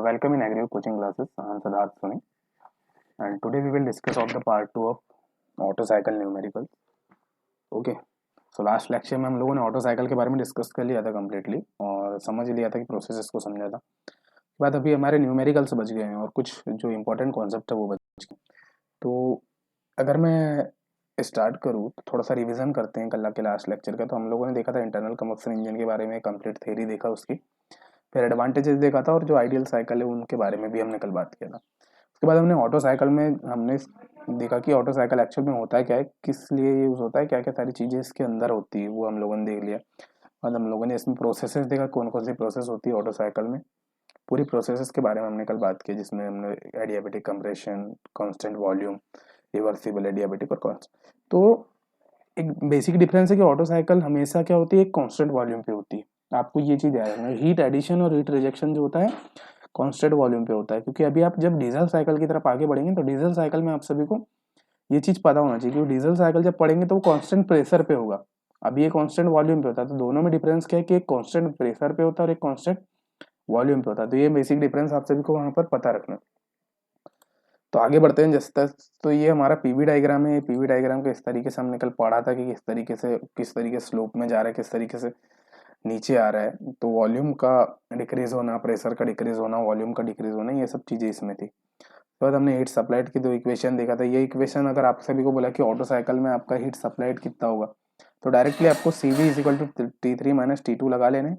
Welcome in Agri coaching classes. I am Siddharth Soni, and today we will discuss of the part 2 of auto cycle numericals. Okay. So last lecture में हम लोगों ने auto cycle के बारे में discuss कर लिया था कम्प्लीटली और समझ लिया था कि प्रोसेसेस को समझा था। उसके बाद अभी हमारे न्यूमेरिकल्स बच गए हैं और कुछ जो इंपॉर्टेंट कॉन्सेप्ट है वो बच गए। तो अगर मैं स्टार्ट करूँ तो थोड़ा सा रिवीजन करते हैं कल के लास्ट लेक्चर का। तो हम लोगों ने देखा था इंटरनल कंबशन इंजन के बारे में, कंप्लीट थ्योरी देखा उसकी, फिर एडवांटेजेस देखा था और जो आइडियल साइकिल है उनके बारे में भी हमने कल बात किया था। उसके बाद हमने ऑटो साइकिल में हमने देखा कि ऑटो साइकिल एक्चुअल में होता है क्या है, किस लिए यूज़ होता है, क्या क्या सारी चीज़ें इसके अंदर होती है वो हम लोगों ने देख लिया। और हम लोगों ने इसमें प्रोसेसेस देखा, कौन कौन सी प्रोसेस होती है ऑटो साइकिल में। पूरी प्रोसेसेस के बारे में हमने कल बात की, जिसमें हमने adiabatic compression, constant volume, reversible adiabatic और कांस्टेंट। तो एक बेसिक डिफरेंस है कि ऑटो साइकिल हमेशा क्या होती है, एक कांस्टेंट वॉल्यूम पे होती है। आपको ये चीज़ याद रखना, हीट एडिशन और हीट रिजेक्शन जो होता है कांस्टेंट वॉल्यूम पे होता है। क्योंकि अभी आप जब डीजल साइकिल की तरफ आगे बढ़ेंगे तो डीजल साइकिल में आप सभी को ये चीज़ पता होना चाहिए कि डीजल साइकिल जब पढ़ेंगे तो वो कांस्टेंट प्रेशर पे होगा, अभी ये कांस्टेंट वॉल्यूम पे होता है। तो दोनों में डिफरेंस क्या है कि एक कांस्टेंट प्रेशर पे होता है और एक कांस्टेंट वॉल्यूम पे होता है। तो ये बेसिक डिफरेंस आप सभी को वहाँ पर पता रखना। तो आगे बढ़ते हैं जैसे तक। तो ये हमारा पीवी डायग्राम है। पीवी डायग्राम को इस तरीके से हमने कल पढ़ा था कि किस तरीके से स्लोप में जा रहा है, किस तरीके से नीचे आ रहा है। तो वॉल्यूम का डिक्रीज होना, प्रेशर का डिक्रीज होना, वॉल्यूम का डिक्रीज होना, ये सब चीज़ें इसमें थी। तो बाद हमने हीट सप्लाइड की दो इक्वेशन देखा था। ये इक्वेशन अगर आप सभी को बोला कि ऑटो साइकिल में आपका हीट सप्लाइड कितना होगा, तो डायरेक्टली आपको CV is equal to T3 minus T2 लगा लेने,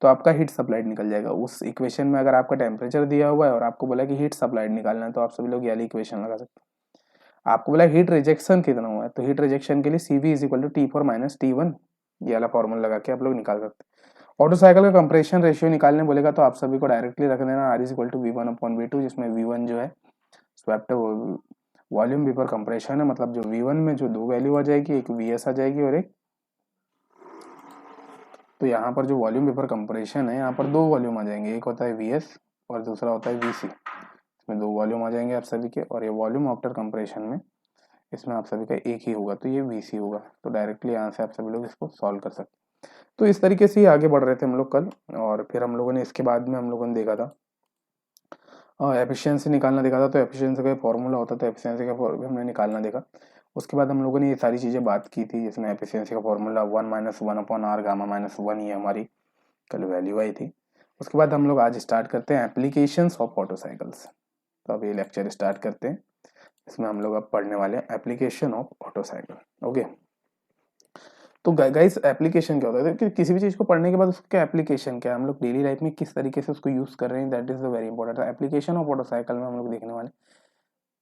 तो आपका हीट सप्लाइड निकल जाएगा। उस इक्वेशन में अगर आपका टेम्परेचर दिया हुआ है और आपको बोला कि हीट सप्लाइड निकालना है, तो आप सभी लोग ये वाली इक्वेशन लगा सकते हैं। आपको बोला हीट रिजेक्शन कितना हुआ है, तो हीट रिजेक्शन के लिए CV is equal to T4 minus T1, ये वाला फॉर्मूला लगा के आप लोग निकाल सकते हैं। ऑटो साइकिल का कंप्रेशन रेशियो निकालने बोलेगा तो आप सभी को डायरेक्टली रख देना R is equal to V1 upon V2, जिसमें V1 जो है स्वैप्ट वॉल्यूम बिफोर कंप्रेशन है। मतलब जो V1 में जो दो वैल्यू आ जाएगी, एक VS आ जाएगी और एक, तो यहाँ पर जो वॉल्यूम बिफोर कंप्रेशन है यहाँ पर दो वॉल्यूम आ जाएंगे, एक होता है VS और दूसरा होता है VC। इसमें दो वॉल्यूम आ जाएंगे आप सभी के, और ये वॉल्यूम आफ्टर कंप्रेशन में इसमें आप सभी का एक ही होगा, तो ये VC होगा। तो डायरेक्टली यहाँ से आप सभी लोग इसको सॉल्व कर सकते हैं। तो इस तरीके से ही आगे बढ़ रहे थे हम लोग कल, और फिर हम लोगों ने इसके बाद में हम लोगों ने देखा था एफिशिएंसी निकालना देखा था। तो एफिशिएंसी का फॉर्मूला होता था, एफिशिएंसी का हमने निकालना देखा। उसके बाद हम लोगों ने ये सारी चीज़ें बात की थी, जिसमें एफिशिएंसी का formula 1 minus 1 upon R gamma minus 1, ये हमारी कल वैल्यू आई थी। उसके बाद हम लोग आज स्टार्ट करते हैं एप्लीकेशंस ऑफ ऑटो साइकिल्स। तो अब ये लेक्चर स्टार्ट करते हैं। इसमें हम लोग अब पढ़ने वाले हैं application of auto cycle. Okay, तो गाइस एप्लीकेशन क्या होता है कि किसी भी चीज़ को पढ़ने के बाद उसका एप्लीकेशन क्या है, हम लोग डेली लाइफ में किस तरीके से उसको यूज़ कर रहे हैं, that is the very important. Application of auto cycle में हम लोग देखने वाले,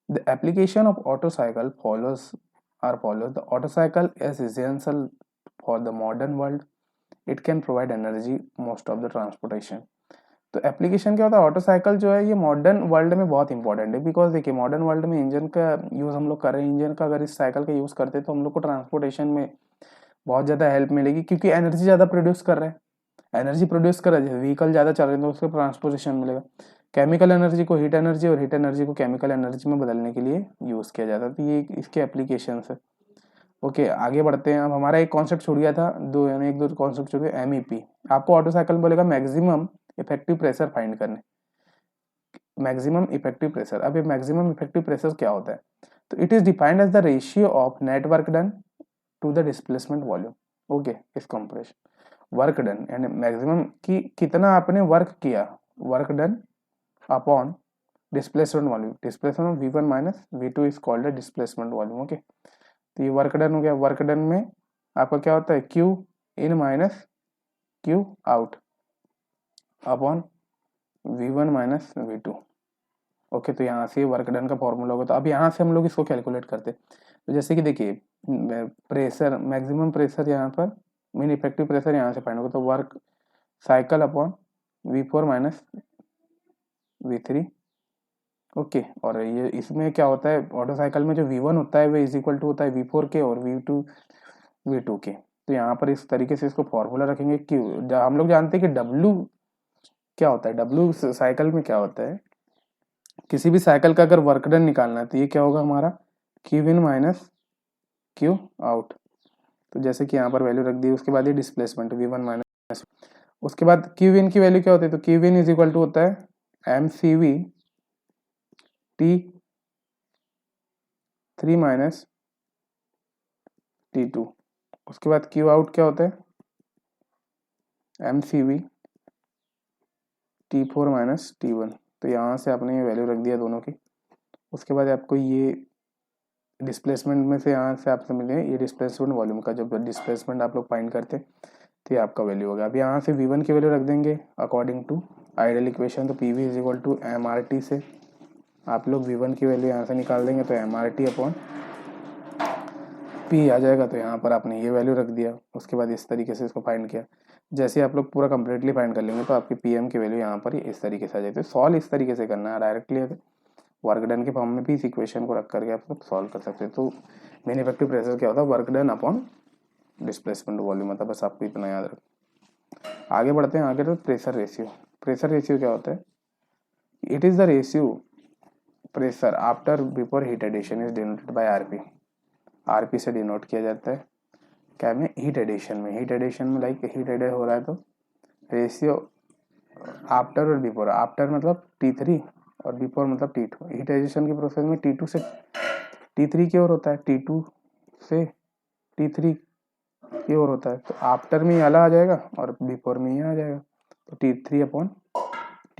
the application of auto cycle follows the auto cycle is essential for the modern world. It can provide energy most of the transportation. तो application क्या होता है, auto cycle जो है ये मॉडर्न वर्ल्ड में बहुत इंपॉर्टेंट है। बिकॉज देखिए मॉडर्न वर्ल्ड में इंजन का यूज़ हम लोग कर रहे हैं, इंजन का अगर इस साइकिल का यूज़ करते हैं तो हम लोग को ट्रांसपोर्टेशन में बहुत ज़्यादा हेल्प मिलेगी, क्योंकि एनर्जी ज़्यादा प्रोड्यूस कर रहे हैं। एनर्जी प्रोड्यूस कर रहे हैं, व्हीकल ज़्यादा चल रहे हैं तो उसको ट्रांसपोर्टेशन मिलेगा। केमिकल एनर्जी को हीट एनर्जी और हीट एनर्जी को केमिकल एनर्जी में बदलने के लिए यूज़ किया जाता है। तो ये इसके एप्लीकेशंस है। ओके, आगे बढ़ते हैं। अब हमारा एक कॉन्सेप्ट छूट गया था, एक दो कॉन्सेप्ट छूट गया। MEP आपको ऑटो साइकिल में बोलेगा मैक्सिमम इफेक्टिव प्रेशर फाइंड करने, मैक्सिमम इफेक्टिव प्रेशर। अब ये मैक्सिमम इफेक्टिव प्रेशर क्या होता है, तो it is defined as the ratio of net work done to the displacement volume. Okay, इस कंप्रेशन वर्क डन यानी मैक्सिमम की कितना आपने वर्क किया, work done upon displacement volume. Displacement V1 minus V2 is called the displacement volume. Okay, तो ये work done हो गया। वर्क डन में आपका क्या होता है, Q in minus Q out upon V1 minus V2। Okay, तो यहाँ से वर्क डन का फॉर्मूला होगा। तो अब यहाँ से हम लोग इसको कैलकुलेट करते हैं। तो जैसे कि देखिए प्रेशर, मैक्सिमम प्रेशर यहाँ पर, मीन इफेक्टिव प्रेशर यहाँ से फाइंड होगा। तो work cycle upon V4 minus V3। Okay, और ये इसमें क्या होता है, ऑटो साइकिल में जो V1 होता है वो इज इक्वल टू होता है V4 के और V2 के। तो यहाँ पर इस तरीके से इसको फॉर्मूला रखेंगे। क्यू हम लोग जानते हैं कि W क्या होता है, W साइकिल में क्या होता है, किसी भी साइकिल का अगर वर्क डन निकालना है तो ये क्या होगा हमारा, Q in minus Q out. तो जैसे कि यहाँ पर वैल्यू रख दी, उसके बाद ये डिस्प्लेसमेंट V1 माइनस, उसके बाद Q इन की वैल्यू क्या होती है, तो Q in is equal to होता है MCV T3 माइनस T2। उसके बाद क्यू आउट क्या होता है, MCV T4 माइनस T1। तो यहाँ से आपने ये वैल्यू रख दिया दोनों की। उसके बाद आपको ये डिस्प्लेसमेंट में से यहाँ से आपसे मिले ये डिस्प्लेसमेंट वॉल्यूम का, जब डिस्प्लेसमेंट आप लोग फाइंड करते तो ये आपका वैल्यू होगा। अब यहाँ से V1 की वैल्यू रख देंगे अकॉर्डिंग टू आइडियल इक्वेशन। तो PV is equal to MRT से आप लोग V1 की वैल्यू यहाँ से निकाल देंगे, तो MRT अपॉन P आ जाएगा। तो यहाँ पर आपने ये वैल्यू रख दिया। उसके बाद इस तरीके से इसको फाइंड किया। जैसे आप लोग पूरा कंप्लीटली फाइंड कर लेंगे तो आपकी PM की वैल्यू यहाँ पर इस तरीके से आ जाती है। सॉल्व इस तरीके से करना है, डायरेक्टली वर्क डन के फॉर्म में भी इस इक्वेशन को रख करके आप लोग सॉल्व कर सकते हैं। तो मेन इफेक्टिव प्रेशर क्या होता है, work done upon displacement volume होता है। बस आपको इतना याद रख। आगे बढ़ते हैं आगे। तो प्रेशर रेशियो, प्रेशर रेशियो क्या होता है, it is the ratio pressure after before heat addition is denoted by RP. RP से डिनोट किया जाता है क्या में, हीट एडिशन में। हीट एडिशन में लाइक हीट एडेड हो रहा है तो रेशियो आफ्टर और बिफोर। आफ्टर मतलब T3 और बिफोर मतलब T2। हीट एडिशन की प्रोसेस में T2 से T3 की ओर होता है, T2 से T3 की ओर होता है। तो आफ्टर में ये वाला आ जाएगा और बिफोर में ये आ जाएगा। तो T3 अपॉन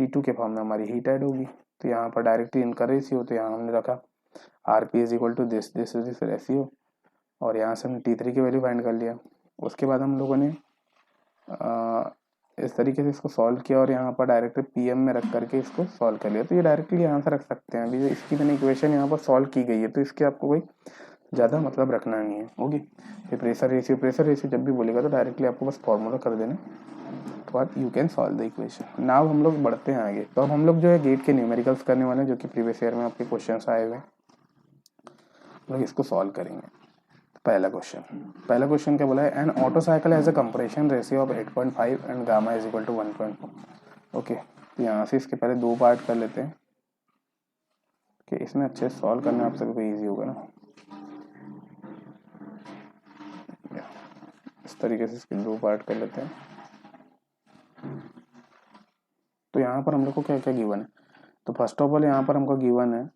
T2 के फॉर्म में हमारी हीट ऐड होगी। तो यहाँ पर डायरेक्टली इनका रेशियो, तो यहाँ हमने रखा RP is equal to this ratio, और यहाँ से हमने T3 की वैल्यू फाइंड कर लिया। उसके बाद हम लोगों ने इस तरीके से इसको सॉल्व किया और यहाँ पर डायरेक्ट PM में रख करके इसको सॉल्व कर लिया। तो ये डायरेक्टली यहाँ से रख सकते हैं। अभी इसकी मैंने इक्वेशन यहाँ पर सॉल्व की गई है, तो इसके आपको कोई ज़्यादा मतलब रखना नहीं है। होगी ये प्रेशर रेशियो जब भी बोलेगा तो डायरेक्टली आपको बस फॉर्मूला कर देना, तो बाद you can solve the equation. Now हम लोग बढ़ते हैं आगे। तो अब हम लोग जो है गेट के न्यूमेरिकल्स करने वाले हैं, जो कि प्रीवियस ईयर में आपके क्वेश्चन आए हुए हैं, लोग इसको सॉल्व करेंगे। पहला क्वेश्चन क्या बोला है, an auto cycle has a compression ratio of 8.5 and gamma is equal to 1.4। Okay, तो यहाँ से इसके पहले दो पार्ट कर लेते हैं कि इसमें अच्छे से सॉल्व करना आप सभी को ईजी होगा ना। इस तरीके से इसके दो पार्ट कर लेते हैं। तो यहाँ पर हम लोग को क्या क्या गिवन है, तो फर्स्ट ऑफ ऑल यहाँ पर हमको गिवन है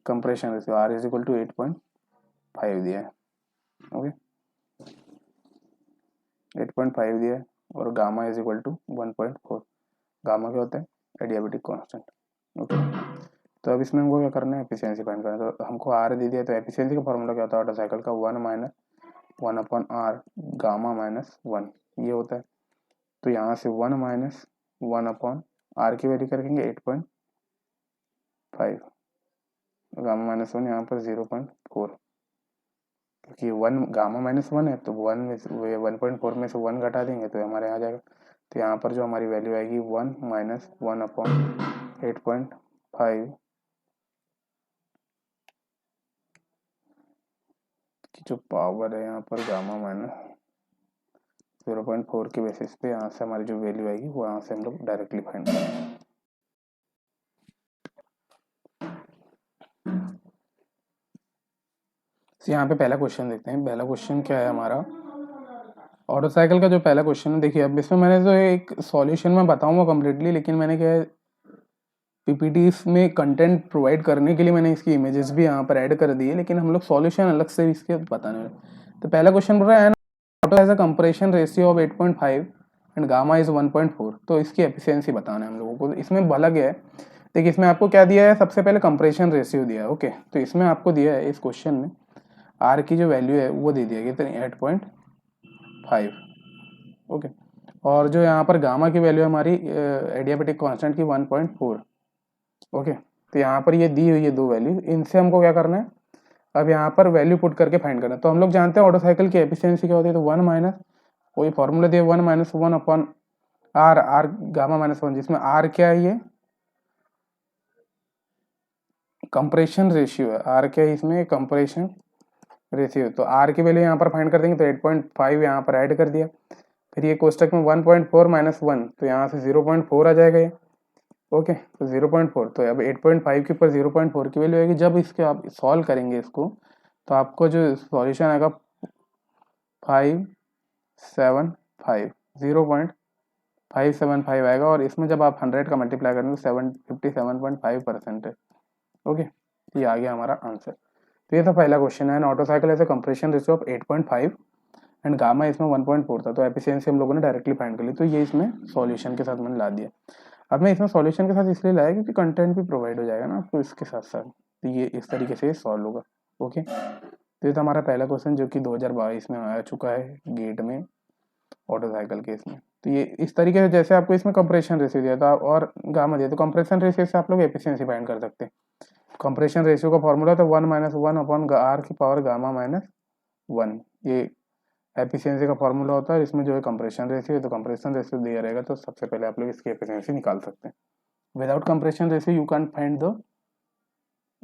compression ratio R is equal to 8.5 दिया है। ओके, 8.5 दिया है और gamma is equal to 1.4। Gamma क्या होता है, एडियाबेटिक कांस्टेंट। ओके, तो अब इसमें हमको क्या करना है, एफिशिएंसी फाइंड करना है। तो हमको R दे दिया, तो एफिशिएंसी का फॉर्मूला क्या होता है, ऑटो साइकिल का 1 अपॉन R गामा माइनस 1 ये होता है। तो यहाँ से 1 माइनस 1 अपॉन R की वैल्यू क्या रखेंगे 8.5, गामा माइनस 1 यहाँ पर 0.4, क्योंकि 1 गामा माइनस 1 है तो 1.4 में से 1 घटा देंगे तो हमारे यहाँ आ जाएगा। तो यहाँ पर जो हमारी वैल्यू आएगी 1 माइनस 1 अपॉन 8.5 की जो पावर है यहाँ पर गामा माइनस 0.4 के बेसिस पे यहाँ से हमारी जो वैल्यू आएगी वो यहाँ से हम लोग डायरेक्टली फाइंड करेंगे। यहाँ पे पहला क्वेश्चन देखते हैं। पहला क्वेश्चन क्या है हमारा, ऑटो साइकिल का जो पहला क्वेश्चन है। देखिए अब इसमें मैंने तो एक सॉल्यूशन में बताऊंगा कम्प्लीटली, लेकिन मैंने क्या है PPT में कंटेंट प्रोवाइड करने के लिए मैंने इसकी इमेजेस भी यहाँ पर ऐड कर दी है, लेकिन हम लोग सॉल्यूशन अलग से इसके बताने वाले। तो पहला क्वेश्चन बोल रहा है auto has a compression ratio of 8.5 and gamma is 1.4। तो इसकी एफिशिएंसी बताना है हम लोगों को। इसमें भला गया है, देखिए इसमें आपको क्या दिया है, सबसे पहले कंप्रेशन रेशियो दिया है। ओके, तो इसमें आपको दिया है इस क्वेश्चन में R की जो वैल्यू है वो दे दिया गया कितनी 8.5। ओके, और जो यहाँ पर गामा की वैल्यू हमारी एडियाबेटिक कांस्टेंट की 1.4। ओके, तो यहाँ पर ये दी हुई है दो वैल्यू, इनसे हमको क्या करना है, अब यहाँ पर वैल्यू पुट करके फाइंड करना है। तो हम लोग जानते हैं ऑटो साइकिल की एफिशिएंसी क्या होती है, तो 1 माइनस वही फॉर्मूला दिया 1 minus 1 upon R gamma minus 1, जिसमें R क्या है, ये कंप्रेशन रेशियो है। R क्या है इसमें, कंप्रेशन रेशियो। तो R की वैल्यू यहाँ पर फाइंड कर देंगे, तो 8.5 यहाँ पर ऐड कर दिया। फिर ये कोष्टक में 1.4 माइनस 1, तो यहाँ से 0.4 आ जाएगा ये। ओके, तो 0.4, तो अब 8.5 के ऊपर 0.4 की वैल्यू आएगी। जब इसके आप सॉल्व करेंगे इसको, तो आपको जो सॉल्यूशन आएगा 575 0.5 575 आएगा, और इसमें जब आप 100 का मल्टीप्लाई करेंगे तो 57.5% है। ओके, ये आ गया हमारा आंसर। तो ये था पहला क्वेश्चन है। एन ऑटो साइकिल ऐसे compression ratio of 8.5 and gamma इसमें 1.4 था, तो एफिशिएंसी हम लोगों ने डायरेक्टली फाइंड कर ली, तो ये इसमें सॉल्यूशन के साथ मैंने ला दिया। अब मैं इसमें सॉल्यूशन के साथ इसलिए लाया क्योंकि कंटेंट भी प्रोवाइड हो जाएगा ना आपको इसके साथ साथ, तो ये इस तरीके से सॉल्व होगा। ओके, तो ये था हमारा पहला क्वेश्चन जो कि 2022 में आ चुका है गेट में ऑटो साइकिल के इसमें। तो ये इस तरीके से जैसे आपको इसमें कंप्रेशन रेशियो दिया था और गामा दिया, तो कंप्रेशन रेशियो से आप लोग एफिशिएंसी फाइंड कर सकते हैं। कंप्रेशन रेशियो का फॉर्मूला था 1-1/r⁻1। ये एफिशिएंसी का फॉर्मूला होता है, इसमें जो है कंप्रेशन रेशियो है, तो कंप्रेशन रेशियो दिया रहेगा तो सबसे पहले आप लोग इसकी एफिशिएंसी निकाल सकते हैं। Without compression ratio you can find the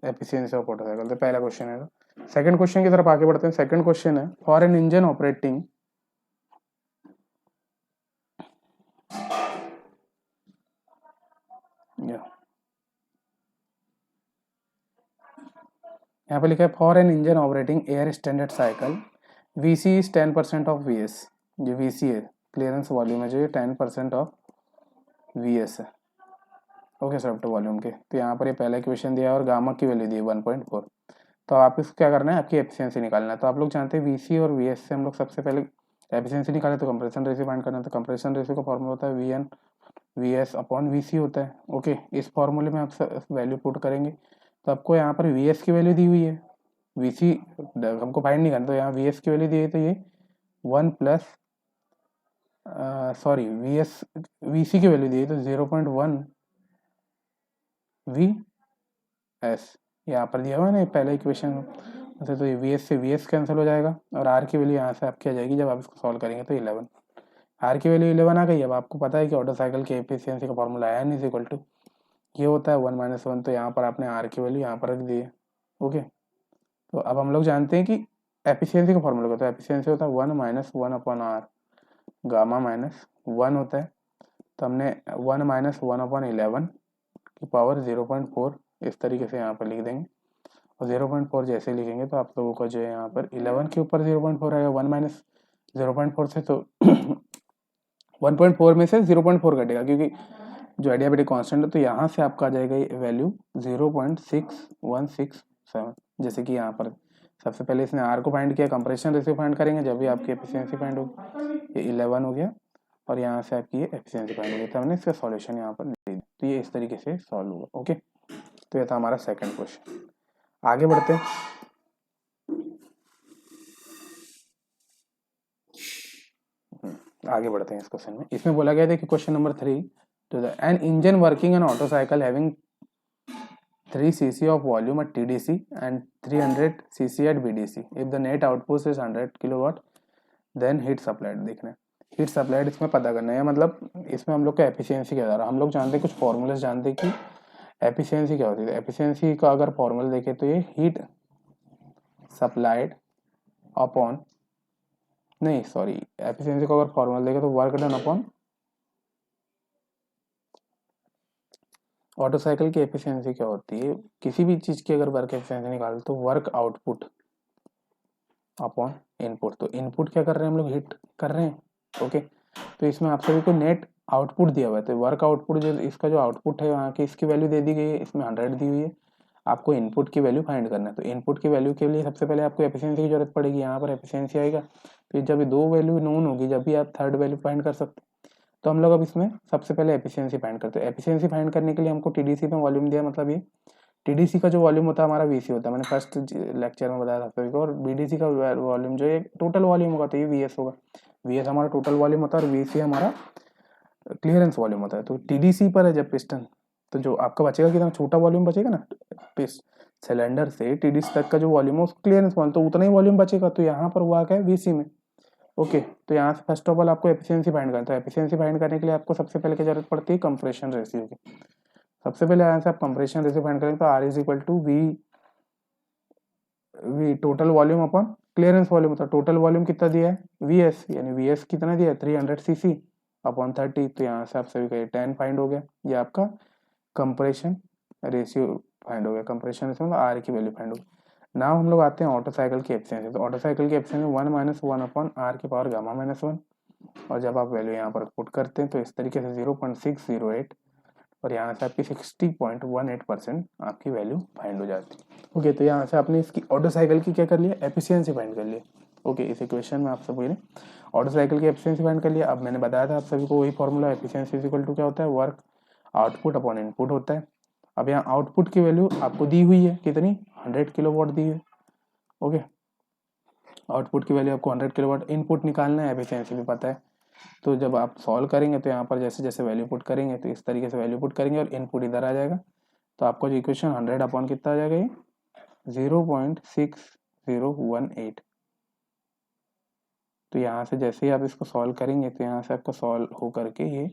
efficiency of auto cycle. तो पहला क्वेश्चन है। सेकंड क्वेश्चन की तरफ आगे बढ़ते हैं। सेकंड क्वेश्चन है, फॉर एन इंजन ऑपरेटिंग यहाँ पे लिखा है for an engine operating air standard cycle VC is 10% of VS। जो VC है क्लियरेंस वॉल्यूम है, जो ये 10% ऑफ VS है। ओके, सॉफ्ट वॉल्यूम के। तो यहाँ पर ये पहला क्वेश्चन दिया है और गामा की वैल्यू दी है 1.4। तो आप इसको क्या करना है, आपकी एफिशिएंसी निकालना है। तो आप लोग जानते हैं VC और VS से हम लोग सबसे पहले एफिशिएंसी निकाले, तो कंप्रेशन रेशियो फाइंड करना है। तो कंप्रेशन रेशियो का फॉर्मूला होता है VN VS अपॉन VC होता है। ओके, इस फॉर्मूले में आप वैल्यू पुट करेंगे, तो आपको यहाँ पर VS की वैल्यू दी हुई है, VC हमको फाइंड नहीं करना, तो यहाँ VS की वैल्यू दी है, तो ये 1 प्लस VC की वैल्यू दी है तो 0.1 VS यहाँ पर दिया हुआ है ना पहले इक्वेशन। अच्छा, तो ये VS से VS कैंसिल हो जाएगा और R की वैल्यू यहाँ से आपकी आ जाएगी, जब आप इसको सॉल्व करेंगे तो 11। R की वैल्यू 11 आ गई। अब आपको पता है कि ऑटो साइकिल की एफिशिएंसी का फॉर्मूला है n इज इक्वल टू ये होता है 1-1। तो यहाँ पर आपने R की वैल्यू यहाँ पर रख दी है। ओके, तो अब हम लोग जानते हैं कि एफिशिएंसी का फॉर्मूला होता है, एफिशिएंसी होता है 1-1/r, गामा -1 होता है। तो हमने 1-1/11 की पावर 0.4 इस तरीके से यहाँ पर लिख देंगे, और 0.4 जैसे लिखेंगे तो आप लोगों का जो है यहाँ पर 11 के ऊपर 0.4 आएगा। 1-0.4 से तो 1.4 में से 0.4 घटेगा क्योंकि जो एडियाबेटिक कांस्टेंट है, तो यहाँ से आपका आ जाएगा ये वैल्यू 0.6167। जैसे कि यहाँ पर सबसे पहले इसने R को फाइंड किया, कंप्रेशन रेशियो फाइंड करेंगे जब भी आपकी एफिशिएंसी फाइंड होगी। ये 11 हो गया और यहाँ से आपकी ये एफिशिएंसी फाइंड होगी, तो हमने इसका सॉल्यूशन यहाँ पर दे दिया। तो ये इस तरीके से सॉल्व होगा। ओके, तो ये था हमारा सेकंड क्वेश्चन। आगे बढ़ते हैं। आगे बढ़ते हैं इस क्वेश्चन में। इसमें बोला गया था कि question number 3, to the an engine working an auto cycle having 3 cc of volume at TDC and 300 cc at BDC, if the net output is 100 kilowatt, then heat supplied देखना है। हीट सप्लाइड इसमें पता करना है, मतलब इसमें हम लोग का एफिशिएंसी क्या जा रहा है। हम लोग जानते हैं, कुछ फॉर्मूले जानते हैं कि एफिशिएंसी क्या होती है। एफिशिएंसी का अगर फॉर्मूला देखें तो ये हीट सप्लाइड अपॉन, नहीं सॉरी, एफिशिएंसी का अगर फॉर्मूला देखें तो work done upon auto cycle की एफिशिएंसी क्या होती है। किसी भी चीज की अगर वर्क एफिशिएंसी निकाल तो वर्क आउटपुट अपॉन इनपुट। तो इनपुट क्या कर रहे हैं हम लोग, हीट कर रहे हैं। ओके, तो इसमें आप सभी को नेट आउटपुट दिया हुआ है, तो वर्क आउटपुट जो इसका जो आउटपुट है वहाँ की इसकी वैल्यू दे दी गई है, इसमें 100 दी हुई है। आपको इनपुट की वैल्यू फाइंड करना है। तो इनपुट की वैल्यू के लिए सबसे पहले आपको एफिशिएंसी की जरूरत पड़ेगी। यहाँ पर एफिशिएंसी आएगा, फिर जब ये दो वैल्यू नोन होगी जब भी आप थर्ड वैल्यू फाइंड कर सकते हैं। तो हम लोग अब इसमें सबसे पहले एफिशिएंसी फाइंड करते हैं। एफिशिएंसी फाइंड करने के लिए हमको टीडीसी में वॉल्यूम दिया, मतलब ये टीडीसी का जो वॉल्यूम होता है हमारा वीसी होता है, मैंने फर्स्ट लेक्चर में बताया था सभी को। और बीडीसी का वॉल्यूम जो है टोटल वॉल्यूम होगा, तो ये वीएस होगा। वीएस हमारा टोटल वॉल्यूम होता है और वीसी हमारा क्लियरेंस वॉल्यूम होता है। तो टीडीसी पर है जब पिस्टन, तो जो आपका बचेगा कितना छोटा वॉल्यूम बचेगा ना, सिलेंडर से टीडीसी तक का जो वॉल्यूम है उसको क्लियरेंस वॉल्यूम, तो उतना ही वॉल्यूम बचेगा। तो यहाँ पर हुआ क्या है, वीसी में। ओके, तो यहाँ से फर्स्ट ऑफ ऑल आपको एफिशिएंसी फाइंड करना है। एफिशिएंसी फाइंड करने के लिए आपको सबसे पहले क्या जरूरत पड़ती है, कंप्रेशन रेशियो की। सबसे पहले यहाँ से आप कंप्रेशन रेशियो फाइंड करेंगे तो R is equal to v total volume upon clearance volume होता है। टोटल वॉल्यूम कितना दिया है, VS, यानी VS कितना दिया है 300 cc अपॉन 30। तो यहाँ से आप सभी का 10 फाइंड हो गया। ये आपका कंप्रेशन रेशियो फाइंड हो गया। कंप्रेशन रेशियो मतलब R की वैल्यू फाइंड हो गई। नाउ हम लोग आते हैं ऑटो साइकिल की एफिशिएंसी। तो ऑटो साइकिल की एफिशिएंसी 1-1 अपॉन R की पावर गामा -1। और जब आप वैल्यू यहाँ पर पुट करते हैं तो इस तरीके से 0.608 और यहाँ से आपकी 60.18% आपकी वैल्यू फाइंड हो जाती है। ओके, तो यहाँ से आपने इसकी ऑटो साइकिल की क्या कर लिया, एफिशिएंसी फाइंड कर लिया। ओके, इस इक्वेशन में आप सभी ने ऑटो साइकिल की एफिशिएंसी फाइंड कर लिया। अब मैंने बताया था आप सभी को वही formula, efficiency is equal to क्या होता है, वर्क आउटपुट अपॉन इनपुट होता है। अब यहाँ आउटपुट की वैल्यू आपको दी हुई है, कितनी, 100 किलोवाट दी है। ओके, आउटपुट की वैल्यू आपको 100 किलोवाट, इनपुट निकालना है, एफिशिएंसी भी पता है। तो जब आप सॉल्व करेंगे तो यहाँ पर जैसे जैसे वैल्यू पुट करेंगे तो इस तरीके से वैल्यू पुट करेंगे और इनपुट इधर आ जाएगा। तो आपको जो इक्वेशन 100 अपॉन कितना आ जाएगा, ये 0.6018। तो यहाँ से जैसे ही आप इसको सॉल्व करेंगे तो यहाँ से आपको सॉल्व हो करके ये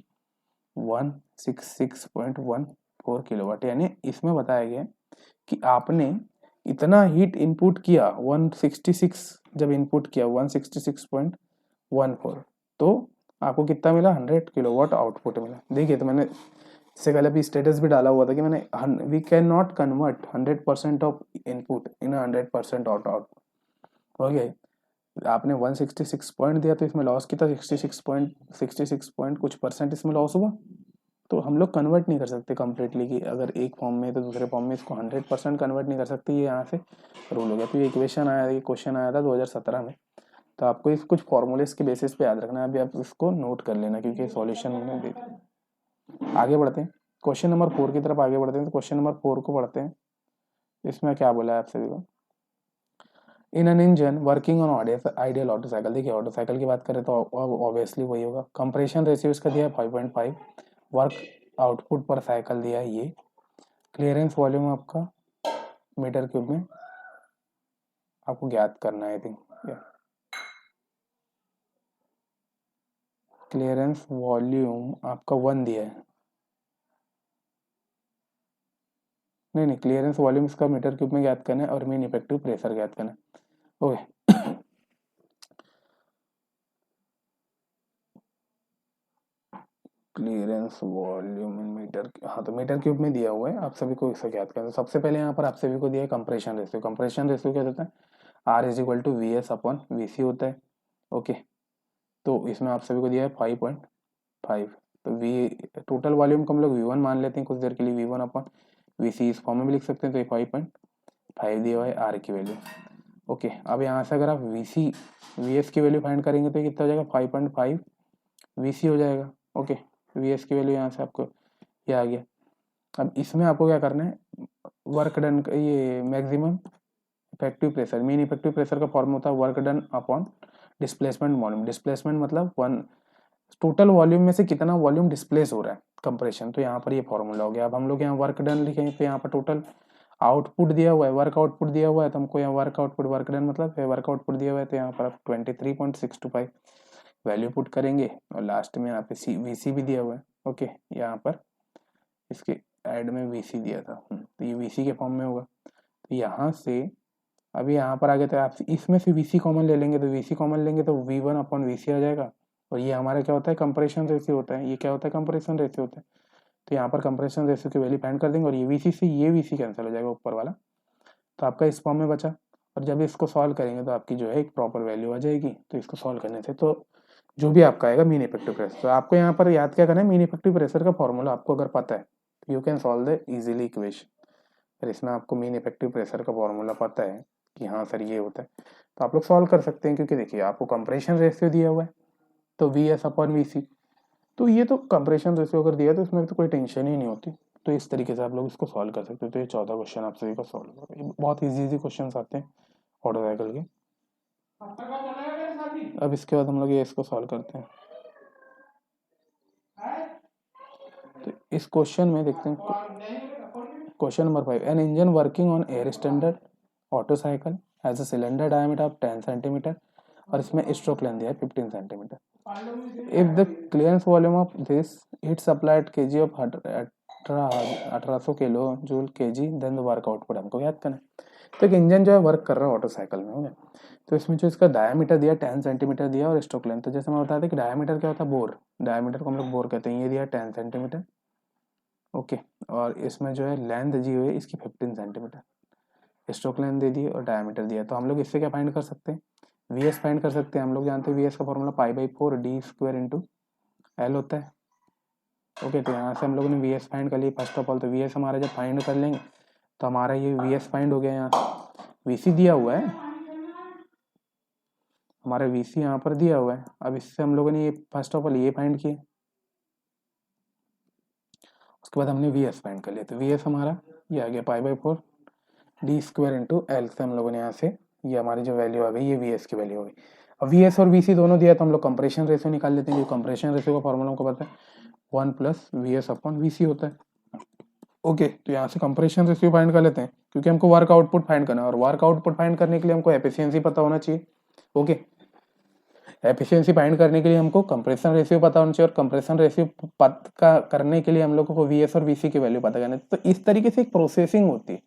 166.14 किलोवाट, यानी इसमें बताया गया कि आपने इतना हीट इनपुट किया 166, जब इनपुट किया 166.14, तो आपको कितना मिला, 100 किलोवाट आउटपुट मिला। देखिए, तो मैंने इससे पहले भी स्टेटस भी डाला हुआ था कि मैंने we can not convert 100% of input in 100% output. Okay, आपने 166 पॉइंट दिया तो इसमें लॉस कितना, 66 पॉइंट कुछ परसेंट इसमें लॉस हुआ। तो हम लोग कन्वर्ट नहीं कर सकते कम्प्लीटली कि अगर एक फॉर्म में तो दूसरे फॉर्म में इसको 100% कन्वर्ट नहीं कर सकते, ये यहाँ से रूल हो गया। तो ये इक्वेशन आया, ये क्वेश्चन आया था 2017 में। तो आपको इस कुछ फॉर्मूलेस के बेसिस पे याद रखना है, अभी आप इसको नोट कर लेना क्योंकि सॉल्यूशन मैंने दे दिया। आगे बढ़ते हैं, क्वेश्चन नंबर 4 की तरफ आगे बढ़ते हैं। तो क्वेश्चन नंबर 4 को पढ़ते हैं। इसमें क्या बोला है आप सभी को, in an engine working on ideal auto cycle. देखिए, ऑटो साइकिल की बात करें तो ऑब्वियसली वही होगा। कंप्रेशन रेशियो इसका दिया है 5.5, वर्क आउटपुट पर साइकिल दिया है ये, क्लियरेंस वॉल्यूम आपका मीटर क्यूब में आपको ज्ञात करना है। आई थिंक क्लियरेंस वॉल्यूम आपका 1 दिया है, नहीं, क्लियरेंस वॉल्यूम इसका मीटर क्यूब में ज्ञात करना है और मीन इफेक्टिव प्रेशर ज्ञात करना है। Okay, clearance volume in meter, हाँ, तो मीटर क्यूब में दिया हुआ है, आप सभी को इसे ज्ञात करना है। सबसे पहले यहाँ पर आप सभी को दिया है कंप्रेशन रेशियो। कंप्रेशन रेशियो क्या होता है, R is equal to V S upon V C होता है। ओके, तो इसमें आप सभी को दिया है 5.5। तो वी टोटल वॉल्यूम को हम लोग V1 मान लेते हैं कुछ देर के लिए, V1 अपॉन वी सी इस फॉर्म में भी लिख सकते हैं। तो ये 5.5 दिया हुआ है R की वैल्यू। ओके, अब यहाँ से अगर आप वी एस की वैल्यू फाइंड करेंगे तो कितना हो जाएगा, 5.5 वी सी हो जाएगा। ओके, वी एस की वैल्यू यहाँ से आपको ये आ गया। अब इसमें आपको क्या करना है, वर्क डन, ये maximum effective pressure, mean effective pressure का फॉर्म होता है work done upon displacement volume. Displacement मतलब वन, टोटल वॉल्यूम में से कितना वॉल्यूम डिस्प्लेस हो रहा है कंप्रेशन। तो यहाँ पर ये फॉर्मूला हो गया। अब हम लोग यहाँ वर्क डन लिखेंगे तो यहाँ पर टोटल आउटपुट दिया हुआ है, वर्क आउटपुट दिया हुआ है, तो हमको यहाँ वर्क आउटपुट, वर्क डन मतलब वर्क आउटपुट दिया हुआ है। तो यहाँ पर आप 23.625 वैल्यू पुट करेंगे और लास्ट में यहाँ पे वी सी भी दिया हुआ है। ओके, यहाँ पर इसके ऐड में वी सी दिया था, तो ये वी सी के फॉर्म में होगा। तो यहाँ से अभी यहाँ पर आगे तो आप इसमें से वी सी कॉमन ले लेंगे, तो वी सी कॉमन लेंगे तो V1 अपॉन वी सी आ जाएगा। और ये हमारा क्या होता है, कंप्रेशन रेशियो होता है। ये क्या होता है, कंप्रेशन रेशियो होता है। तो यहाँ पर कंप्रेशन रेशियो की वैल्यू फाइंड कर देंगे और ये वीसी से ये वीसी कैंसिल हो जाएगा ऊपर वाला, तो आपका इस फॉर्म में बचा। और जब इसको सॉल्व करेंगे तो आपकी जो है एक प्रॉपर वैल्यू आ जाएगी। तो इसको सॉल्व करने से तो जो भी आपका आएगा मीन इफेक्टिव प्रेशर, तो आपको यहाँ पर याद क्या करना है, मीन इफेक्टिव प्रेशर का फॉर्मूला आपको अगर पता है तो you can solve the easily equation. फिर इसमें आपको मीन इफेक्टिव प्रेशर का फॉर्मूला पता है कि हाँ सर ये होता है, तो आप लोग सॉल्व कर सकते हैं। क्योंकि देखिए आपको कंप्रेशन रेशियो दिया हुआ है तो वी एस अपॉन वी सी, तो ये तो कंप्रेशन रेशियो अगर दिया तो इसमें तो कोई टेंशन ही नहीं होती। तो इस तरीके से आप लोग इसको सॉल्व कर सकते हो। तो ये 14 क्वेश्चन आप सभी को सॉल्व करो, बहुत इजी क्वेश्चन आते हैं ऑटो साइकिल के। अब इसके बाद हम लोग ये इसको सॉल्व करते हैं। तो इस क्वेश्चन में देखते हैं question number 5, an engine working on air standard auto cycle has a cylinder diameter of 10 centimeter और इसमें स्ट्रोक लेंथ दिया है 15 centimeter. If the clearance volume of this heat supplied kg of 1800 kilo joule kg, then the work output हमको याद करना है। तो एक इंजन जो है वर्क कर रहा है ऑटो साइकिल में, हो गया। तो इसमें जो इसका डायमीटर दिया 10 सेंटीमीटर दिया और स्ट्रोक लेंथ, तो जैसे मैं बताया था कि डायमीटर क्या होता है, बोर, डायमीटर को हम लोग बोर कहते हैं, ये दिया 10 सेंटीमीटर। ओके, और इसमें जो है लेंथ दी हुई है इसकी 15 सेंटीमीटर, स्ट्रोक लेंथ दे दी और डायमीटर दिया। तो हम लोग इससे क्या फाइंड कर सकते हैं, वी एस फाइंड कर सकते हैं। हम लोग जानते हैं वी एस का formula π/4 d square into l होता है। ओके, तो यहाँ से हम लोगों ने वी एस फाइंड कर लिया फर्स्ट ऑफ ऑल। तो वी एस हमारा जब फाइंड कर लेंगे तो हमारा ये वी एस फाइंड हो गया। यहाँ वी सी दिया हुआ है, हमारा वी सी यहाँ पर दिया हुआ है। अब इससे हम लोगों ने ये फर्स्ट ऑफ ऑल ये फाइंड किया, उसके बाद हमने वी एस फाइंड कर लिया। तो वी एस हमारा ये आ गया π/4 डी स्क्वायर इंटू एल से हम लोगों ने यहाँ से ये हमारी जो वैल्यू आ गई ये वी एस की वैल्यू हो गई। अब वी एस और वी सी दोनों दिया तो हम लोग कंप्रेशन रेशियो निकाल लेते हैं। जो कंप्रेशन रेशियो का फॉर्मूला हमको पता है 1 plus V S upon V C होता है। ओके, तो यहाँ से कंप्रेशन रेशियो फाइंड कर लेते हैं क्योंकि हमको वर्क आउटपुट फाइंड करना है और वर्क आउटपुट फाइंड करने के लिए हमको एफिशिएंसी पता होना चाहिए। ओके, एफिशिएंसी फाइंड करने के लिए हमको कंप्रेशन रेशियो पता होना चाहिए और कंप्रेशन रेशियो पता करने के लिए हम लोगों को वी एस और वी सी की वैल्यू पता करना है। तो इस तरीके से एक प्रोसेसिंग होती है।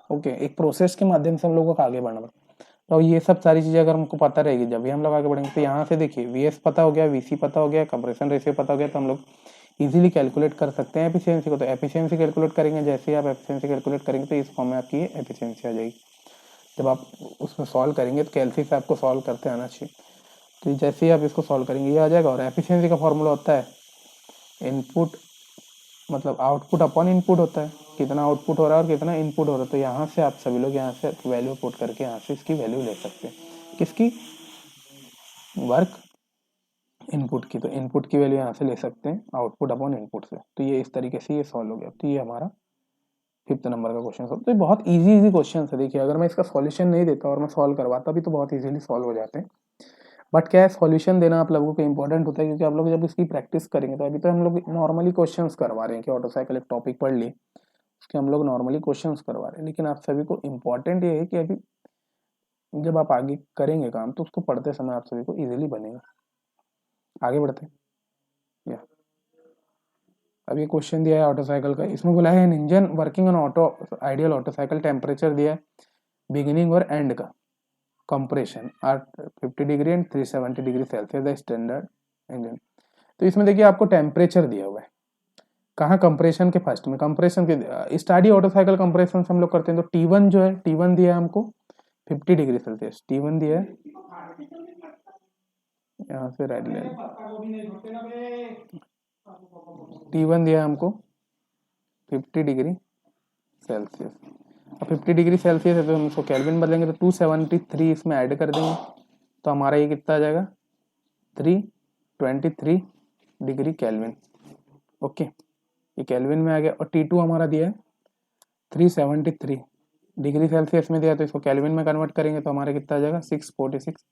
ओके, एक प्रोसेस के माध्यम से हम लोगों को आगे बढ़ना पड़ता है। तो ये सब सारी चीजें अगर हमको पता रहेगी जब भी हम लोग आगे बढ़ेंगे। तो यहाँ से देखिए वी एस पता हो गया, वी सी पता हो गया, कंप्रेशन रेशियो पता हो गया, तो हम लोग इजीली कैलकुलेट कर सकते हैं एफिशिएंसी को। तो एफिशिएंसी कैलकुलेट करेंगे, जैसे ही आप एफिशिएंसी कैलकुलेट करेंगे तो इस फॉर्म में आपकी एफिशिएंसी आ जाएगी। जब आप उसमें सॉल्व करेंगे तो कैलसी से आपको सॉल्व करते आना चाहिए। तो जैसे ही आप इसको सॉल्व करेंगे ये आ जाएगा। और एफिशिएंसी का फॉर्मूला होता है इनपुट मतलब आउटपुट अपॉन इनपुट होता है, कितना आउटपुट हो रहा है और कितना इनपुट हो रहा है। तो यहाँ से आप सभी लोग यहाँ से वैल्यू पुट करके यहाँ से इसकी वैल्यू ले सकते हैं, किसकी, वर्क इनपुट की। तो इनपुट की वैल्यू यहाँ से ले सकते हैं आउटपुट अपॉन इनपुट से। तो ये इस तरीके से ये सॉल्व हो गया। तो ये हमारा 5th नंबर का क्वेश्चन सॉल्व। तो ये बहुत इजी क्वेश्चन है। देखिए अगर मैं इसका सॉल्यूशन नहीं देता और मैं सॉल्व करवाता भी तो बहुत इजीली सॉल्व हो जाते हैं। बट क्या है, सॉल्यूशन देना आप लोगों को इंपॉर्टेंट होता है क्योंकि आप लोग जब इसकी प्रैक्टिस करेंगे तो अभी तो हम लोग नॉर्मली क्वेश्चंस करवा रहे हैं कि ऑटो साइकिल एक टॉपिक पढ़ लिए, उसके हम लोग नॉर्मली क्वेश्चंस करवा रहे हैं। लेकिन आप सभी को इम्पोर्टेंट ये है कि अभी जब आप आगे करेंगे काम तो उसको पढ़ते समय आप सभी को इजीली बनेगा। आगे बढ़ते हैं। अब ये क्वेश्चन दिया है ऑटो साइकिल का, इसमें बोला है an engine working on auto ideal auto cycle temperature दिया है बिगिनिंग और एंड का compression are 50 degree and 370 degree Celsius the standard engine. तो इसमें देखिए आपको टेम्परेचर दिया हुआ है, कहाँ, कंप्रेशन के फर्स्ट में, कंप्रेशन के स्टडी ऑटो साइकिल कंप्रेशन से हम लोग करते हैं। तो T1 जो है, T1 दिया है हमको 50 डिग्री सेल्सियस, T1 दिया है, यहाँ से राइट ले, T1 दिया है हमको 50 डिग्री सेल्सियस। अब 50 डिग्री सेल्सियस है तो हम इसको केल्विन बदलेंगे तो 273 इसमें ऐड कर देंगे तो हमारा ये कितना आ जाएगा 323 डिग्री केल्विन। ओके, ये केल्विन में आ गया। और T2 हमारा दिया है 373 डिग्री सेल्सियस में दिया तो इसको केल्विन में कन्वर्ट करेंगे तो हमारा कितना आ जाएगा 646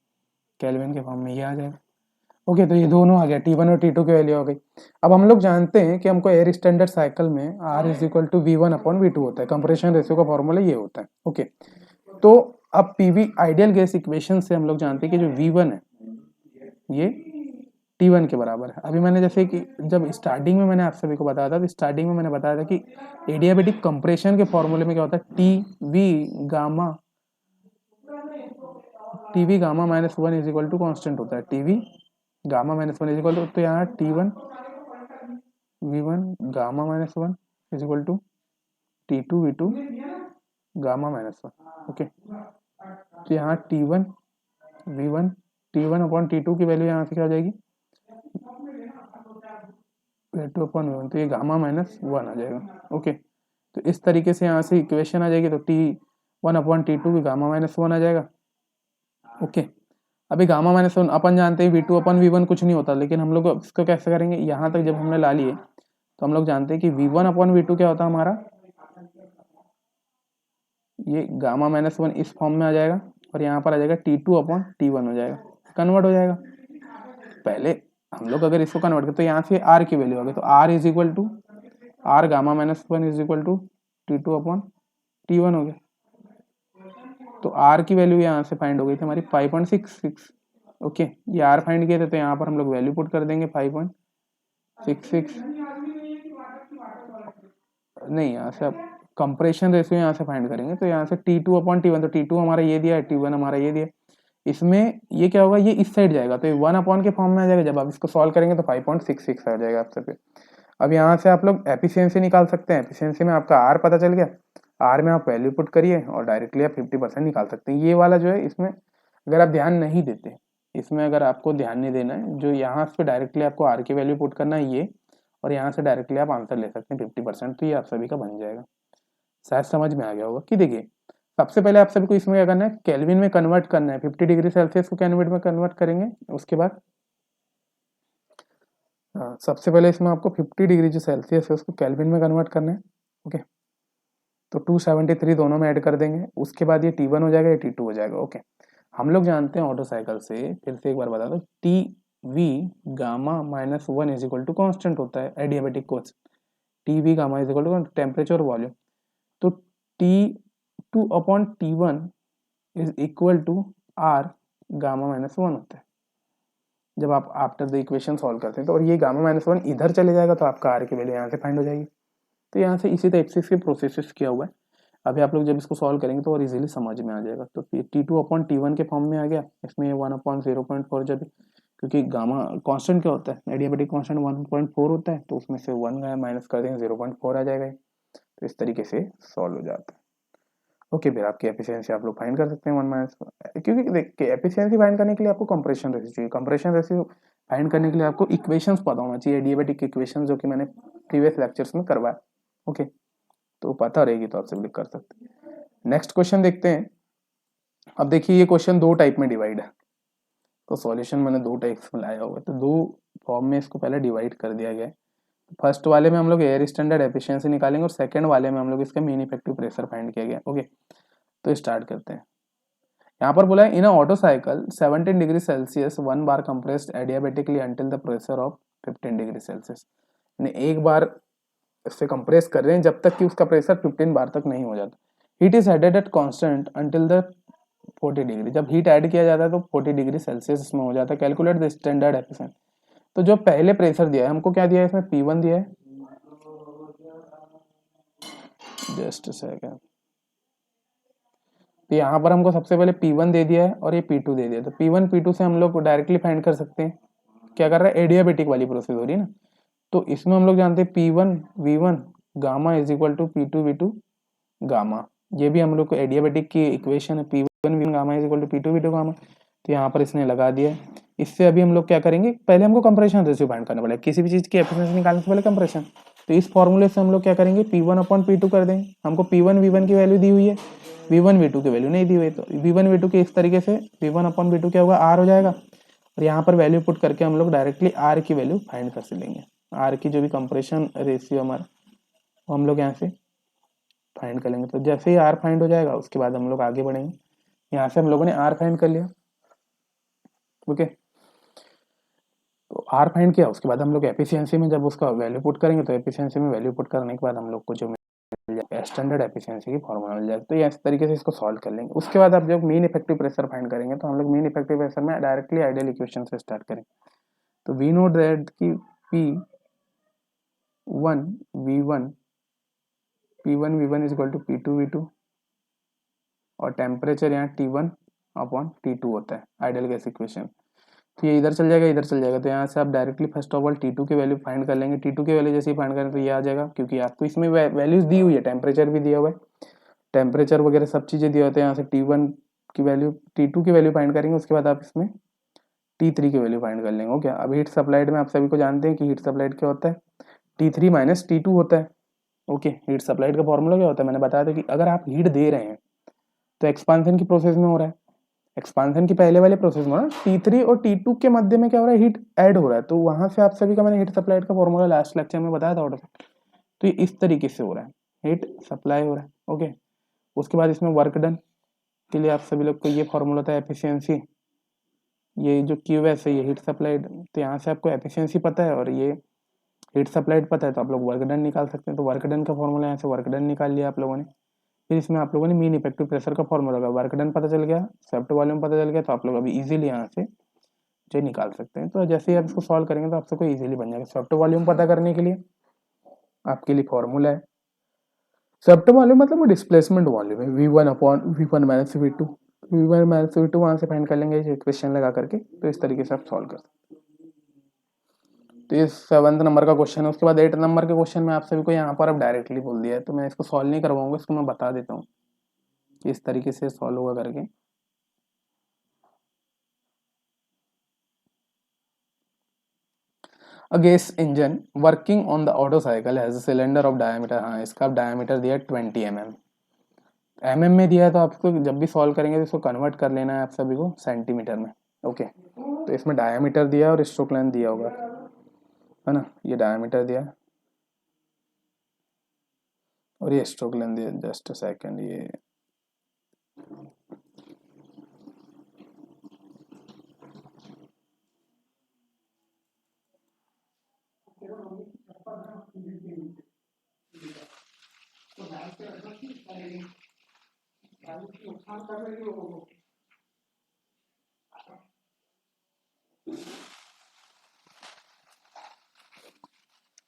केल्विन के फॉर्म में ये आ जाएगा। ओके, तो ये दोनों आ गया, T1 और T2 की वैल्यू हो गई। अब हम लोग जानते हैं कि हमको एयर स्टैंडर्ड साइकिल में R is equal to V1 upon V2 होता है, कंप्रेशन रेशियो का फॉर्मूला ये होता है। ओके, तो अब PV आइडियल गैस इक्वेशन से हम लोग जानते हैं कि जो V1 है ये T1 के बराबर है। अभी मैंने जैसे कि जब स्टार्टिंग में मैंने आप सभी को बताया था तो स्टार्टिंग में मैंने बताया था कि एडियाबेटिक कंप्रेशन के फॉर्मूले में क्या होता है, TV gamma minus 1 is equal to constant होता है, TV gamma minus 1 is equal to, तो यहाँ T1 V1 gamma minus 1 is equal to T2 V2 gamma minus 1। Okay, तो यहाँ T1 V1 T1 upon T2 की वैल्यू यहाँ से क्या हो जाएगी V2 अपॉन V1, तो ये गामा माइनस 1 आ जाएगा। ओके, तो इस तरीके से यहाँ से इक्वेशन आ जाएगी। तो T1 अपॉन T2 की गामा माइनस 1 आ जाएगा। ओके, अभी गामा माइनस 1 अपन जानते हैं V2 अपॉन V1 कुछ नहीं होता, लेकिन हम लोग इसको कैसे करेंगे, यहाँ तक जब हमने ला लिए तो हम लोग जानते हैं कि V1 अपॉन V2 क्या होता है हमारा, ये गामा माइनस 1 इस फॉर्म में आ जाएगा और यहाँ पर आ जाएगा T2 अपॉन T1 हो जाएगा, कन्वर्ट हो जाएगा। पहले हम लोग अगर इसको कन्वर्ट करें तो यहाँ से R की वैल्यू आ गई, तो R is equal to R gamma minus 1 is equal to T2 upon T1 हो गया। तो R की वैल्यू यहाँ से फाइंड हो गई थी हमारी 5.66। ओके, ये R फाइंड किए थे तो यहाँ पर हम लोग वैल्यू पुट कर देंगे 5.66। नहीं, यहाँ से आप कंप्रेशन रेशियो यहाँ से फाइंड करेंगे तो यहाँ से T2 अपॉन T1, तो T2 हमारा ये दिया है, T1 हमारा ये दिया, इसमें ये क्या होगा, ये इस साइड जाएगा तो ये 1 अपॉन के फॉर्म में आ जाएगा। जब आप इसको सॉल्व करेंगे तो 5.66 आ जाएगा आप पे। अब यहाँ से आप लोग एफिशिएंसी निकाल सकते हैं। एफिशिएंसी में आपका R पता चल गया, R में आप वैल्यू पुट करिए और डायरेक्टली आप 50% निकाल सकते हैं। ये वाला जो है इसमें अगर आप ध्यान नहीं देते इसमें, अगर आपको ध्यान नहीं देना है, जो यहाँ से डायरेक्टली आपको आर की वैल्यू पुट करना है ये, और यहाँ से डायरेक्टली आप आंसर ले सकते हैं 50%, तो ये आप सभी का बन जाएगा। शायद समझ में आ गया होगा कि देखिए सबसे पहले आप सभी को इसमें क्या करना है, केल्विन में कन्वर्ट करना है। 50 डिग्री सेल्सियस को केल्विन में कन्वर्ट करेंगे, उसके बाद सबसे पहले इसमें आपको 50 डिग्री जो सेल्सियस है उसको केल्विन में कन्वर्ट करना है। ओके, तो 273 दोनों में ऐड कर देंगे, उसके बाद ये T1 हो जाएगा, ये T2 हो जाएगा। ओके, हम लोग जानते हैं ऑटो साइकिल से, फिर से एक बार बता दो, T V gamma minus one is equal to constant होता है एडियाबेटिक कोच, T V gamma is equal to temperature volume. तो T2/T1 is equal to R gamma minus one होता है जब आप आफ्टर द इक्वेशन सॉल्व करते हैं। तो और ये गामा माइनस वन इधर चले जाएगा तो आपका आर की वैल्यू यहाँ से फाइंड हो जाएगी। तो यहाँ से इसी टाइप से इसके प्रोसेस किया हुआ है। अभी आप लोग जब इसको सॉल्व करेंगे तो और इजीली समझ में आ जाएगा। तो T2/T1 के फॉर्म में आ गया, इसमें 1/0.4 जब, क्योंकि गामा कांस्टेंट क्या होता है, एडियाबेटिक कांस्टेंट 1.4 होता है, तो उसमें से 1 गया माइनस कर देंगे 0.4 आ जाएगा। तो इस तरीके से सॉल्व हो जाता है। ओके, फिर आपकी एफिशिएंसी आप लोग फाइंड कर सकते हैं 1 माइनस, क्योंकि देखिए एफिशिएंसी फाइंड करने के लिए आपको कंप्रेशन रेशियो चाहिए। कंप्रेशन रेशियो फाइंड करने के लिए आपको इक्वेशंस पता होना चाहिए, एडियाबेटिक इक्वेशंस, जो कि मैंने प्रीवियस लेक्चर्स में करवाया। ओके, तो पता रहेगी तो आप सब लिख कर सकते हैं। नेक्स्ट क्वेश्चन देखते हैं। अब देखिए ये क्वेश्चन दो टाइप में डिवाइड है, तो सॉल्यूशन मैंने दो टाइप्स में लाया हुआ है, तो दो फॉर्म में इसको पहले डिवाइड कर दिया गया है। फर्स्ट वाले में हम लोग एयर स्टैंडर्ड एफिशिएंसी निकालेंगे और सेकंड वाले में हम लोग इसका मीन इफेक्टिव प्रेशर फाइंड किया गया। ओके, तो स्टार्ट करते हैं। यहाँ पर बोला है in a Otto cycle 17 degree Celsius 1 bar compressed adiabatically until the pressure of 15 degree Celsius. एक बार इससे कंप्रेस कर रहे हैं जब तक कि उसका प्रेशर 15 बार तक नहीं हो जाता। Heat is added at constant until the 40 degree. जब हीट ऐड किया जाता है तो 40 डिग्री सेल्सियस इसमें हो जाता है। Calculate the standard efficiency. तो जो पहले प्रेशर दिया है हमको, क्या दिया है इसमें, P1 दिया है, जस्ट सेकंड। तो यहाँ पर हमको सबसे पहले P1 दे दिया है और ये P2 दे दिया है। तो P1 P2 से हम लोग डायरेक्टली फाइंड कर सकते हैं। क्या कर रहा है, एडियाबेटिक वाली प्रोसेस हो रही है ना। तो इसमें हम लोग जानते हैं P1 V1 gamma is equal to P2 V2 gamma. ये भी हम लोग को एडियाबेटिक की इक्वेशन है, P1 V1 gamma is equal to P2 V2 gamma. तो यहाँ पर इसने लगा दिया। इससे अभी हम लोग क्या करेंगे, पहले हमको कंप्रेशन रेशियो फाइंड करना पड़ेगा। किसी भी चीज की एफिशिएंसी निकालने से पहले कंप्रेशन। तो इस फॉर्मूले से हम लोग क्या करेंगे, P1/P2 कर देंगे। हमको P1 V1 की वैल्यू दी हुई है, V1 V2 की वैल्यू नहीं दी हुई है। तो V1 V2 के इस तरीके से P1/P2 क्या होगा, R हो जाएगा। और यहाँ पर वैल्यू पुट करके हम लोग डायरेक्टली R की वैल्यू फाइंड कर लेंगे। R की जो भी कंप्रेशन रेशियो हमारा, वो हम लोग यहाँ से फाइंड कर लेंगे। तो जैसे ही R फाइंड हो जाएगा उसके बाद हम लोग आगे बढ़ेंगे। यहाँ से हम लोगों ने R फाइंड कर लिया। ओके, तो R फाइंड किया, उसके बाद हम लोग एफिशिएंसी में जब उसका वैल्यू पुट करेंगे, तो एफिशिएंसी में वैल्यू पुट करने के बाद हम लोग को जो मिल जाए स्टैंडर्ड एफिशिएंसी की फॉर्मूला मिल जाएगा। तो ये इस तरीके से इसको सॉल्व कर लेंगे। उसके बाद आप जब मीन इफेक्टिव प्रेशर फाइंड करेंगे, तो हम लोग मीन इफेक्टिव प्रेशर में डायरेक्टली आइडियल इक्वेशन से स्टार्ट करेंगे। तो वी नो दैट की P1 V1 is equal to P2 V2 और टेम्परेचर यहाँ T1/T2 होता है आइडियल गैस इक्वेशन। तो ये इधर चल जाएगा, इधर चल जाएगा। तो यहाँ से आप directly first of all T2 की वैल्यू फाइंड कर लेंगे। T2 की वैल्यू जैसे ही फाइंड करें तो ये आ जाएगा, क्योंकि आपको इसमें वैल्यूज दी हुई है, टेम्परेचर भी दिया हुआ है, टेम्परेचर वगैरह सब चीज़ें दिए होते हैं। यहाँ से T1 की वैल्यू, T2 की वैल्यू फाइंड करेंगे, उसके बाद आप इसमें T3 की वैल्यू फाइंड कर लेंगे। ओके, अब हीट सप्लाइड में आप सभी को जानते हैं कि हीट सप्लाइड क्या होता है, T3 - T2 होता है। ओके, हीट सप्लाइड का फॉर्मूला क्या होता है, मैंने बताया था कि अगर आप हीट दे रहे हैं तो एक्सपांसन की प्रोसेस में हो रहा है, एक्सपांसन की पहले वाले प्रोसेस में ना T3 और T2 के मध्य में क्या हो रहा है, हीट ऐड हो रहा है। तो वहां से आप सभी का मैंने हीट सप्लाइड का फॉर्मूला लास्ट लेक्चर में बताया था ऑर्डर। तो ये इस तरीके से हो रहा है, हीट सप्लाई हो रहा है। ओके, उसके बाद इसमें वर्क डन के लिए आप सभी लोग को ये फॉर्मूला था एफिशिएंसी, ये जो QS है ये हीट सप्लाइड। तो यहाँ से आपको एफिशिएंसी पता है और ये हीट सप्लाइड पता है, तो आप लोग वर्क डन निकाल सकते हैं। तो वर्क डन का फॉर्मूला यहाँ से वर्क डन निकाल लिया आप लोगों ने। फिर इसमें आप लोगों ने मीन इफेक्टिव प्रेशर का फॉर्मूला लगा, वर्क डन पता चल गया, सेप्ट वॉल्यूम पता चल गया। तो आप लोग अभी इजीली यहाँ से जो निकाल सकते हैं। तो जैसे ही आप इसको सॉल्व करेंगे तो आप सबको इजीली बन जाएगा। सेप्ट वॉल्यूम पता करने के लिए आपके लिए फॉर्मूला है, सेप्ट वॉल्यूम मतलब वो डिस्प्लेसमेंट वॉल्यूम है, V1/V1 - V2। V1 - V2 वहां से फाइंड कर लेंगे इक्वेशन लगा करके। तो इस तरीके से आप सॉल्व कर सकते हैं। तो ये 7th नंबर का क्वेश्चन है। उसके बाद 8th नंबर के क्वेश्चन में आप सभी को यहाँ पर अब डायरेक्टली बोल दिया है, तो मैं इसको सॉल्व नहीं करवाऊंगा, इसको मैं बता देता हूँ इस तरीके से सॉल्व होगा करके। A gas engine working on the auto cycle has a cylinder of diameter, हाँ इसका डायमीटर दिया है 20 mm। mm में दिया है तो आपको जब भी सॉल्व करेंगे तो इसको कन्वर्ट कर लेना है आप सभी को सेंटीमीटर में। ओके, तो इसमें डायमीटर दिया है और स्ट्रोक लेंथ दिया होगा, है ना, ये डायमीटर दिया है और ये स्ट्रोक लेंथ दिया। जस्ट अ सेकंड, ये